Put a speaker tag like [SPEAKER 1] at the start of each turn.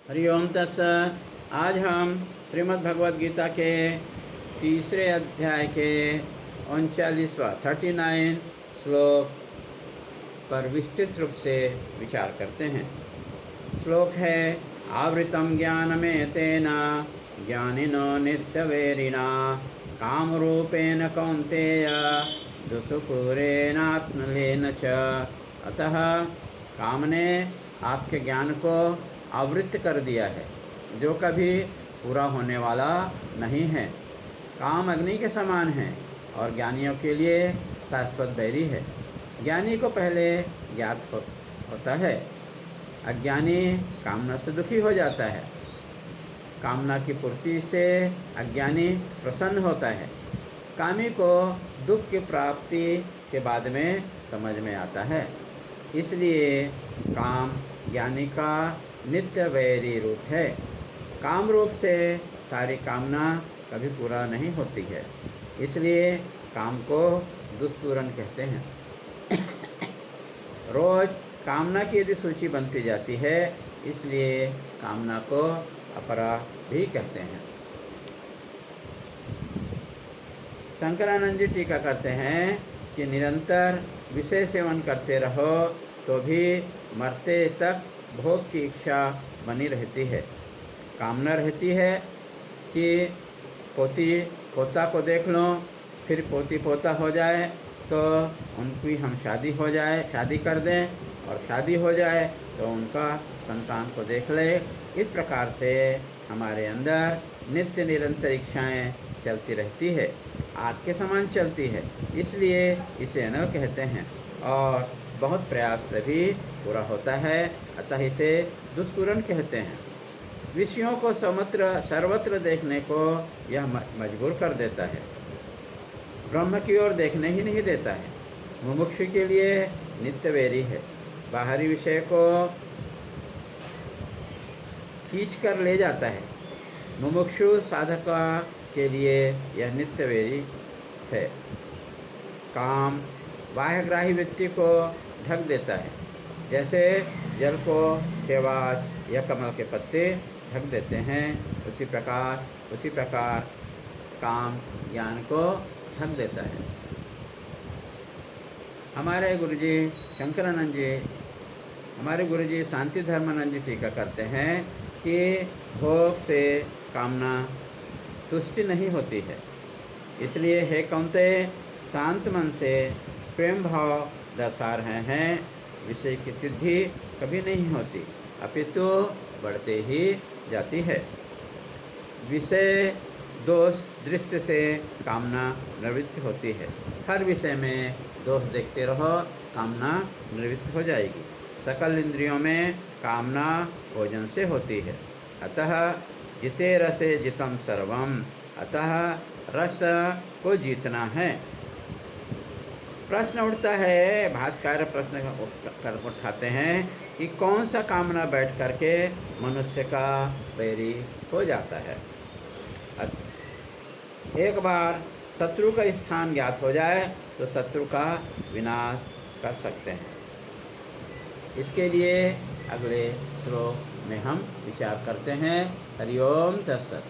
[SPEAKER 1] हरि ओम तत्सत। आज हम श्रीमद् भगवद गीता के तीसरे अध्याय के 39वां 39 श्लोक पर विस्तृत रूप से विचार करते हैं। श्लोक है, आवृतम ज्ञानमेतेन ज्ञानिनो नित्यवेरिणा कामरूपेण कौन्तेय दुष्पूरेणात्मलेन च। अतः काम ने आपके ज्ञान को आवृत्त कर दिया है, जो कभी पूरा होने वाला नहीं है। काम अग्नि के समान है और ज्ञानियों के लिए शाश्वत बैरी है। ज्ञानी को पहले ज्ञात होता है। अज्ञानी कामना से दुखी हो जाता है। कामना की पूर्ति से अज्ञानी प्रसन्न होता है। कामी को दुख की प्राप्ति के बाद में समझ में आता है। इसलिए काम ज्ञानी का नित्य वैरी रूप है। काम रूप से सारी कामना कभी पूरा नहीं होती है, इसलिए काम को दुष्पूरन कहते हैं। रोज कामना की यदि सूची बनती जाती है, इसलिए कामना को अपरा भी कहते हैं। शंकरानंद जी टीका करते हैं कि निरंतर विषय सेवन करते रहो तो भी मरते तक भोग की इच्छा बनी रहती है। कामना रहती है कि पोती पोता को देख लो, फिर पोती पोता हो जाए तो उनकी हम शादी कर दें, और शादी हो जाए तो उनका संतान को देख ले। इस प्रकार से हमारे अंदर नित्य निरंतर इच्छाएँ चलती रहती है, आग के समान चलती है। इसलिए इसे अनल कहते हैं और बहुत प्रयास से भी पूरा होता है, अतः इसे दुष्पूरन कहते हैं। विषयों को सर्वत्र देखने को यह मजबूर कर देता है, ब्रह्म की ओर देखने ही नहीं देता है। मुमुक्षु के लिए नित्य वैरी है। बाहरी विषय को खींच कर ले जाता है। मुमुक्षु साधक के लिए यह नित्य वैरी है। काम बाह्यग्राही व्यक्ति को ढक देता है, जैसे जल को केवाच या कमल के पत्ते ढक देते हैं, उसी प्रकार काम ज्ञान को ढक देता है। हमारे गुरुजी शांति धर्मानंद जी टीका करते हैं कि भोग से कामना तुष्टि नहीं होती है। इसलिए हे कौन्तेय, शांत मन से प्रेम भाव दर्शा रहे हैं। विषय की सिद्धि कभी नहीं होती, अपितु बढ़ते ही जाती है। विषय दोष दृष्टि से कामना निवृत्त होती है। हर विषय में दोष देखते रहो, कामना निवृत्त हो जाएगी। सकल इंद्रियों में कामना भोजन से होती है। अतः जिते रसे जितम सर्वम, अतः रस को जीतना है। प्रश्न उठता है, भाष्यकार प्रश्न उठाते हैं कि कौन सा कामना बैठ करके मनुष्य का बैरी हो जाता है। एक बार शत्रु का स्थान ज्ञात हो जाए तो शत्रु का विनाश कर सकते हैं। इसके लिए अगले श्लोक में हम विचार करते हैं। हरि ओम तत्सत।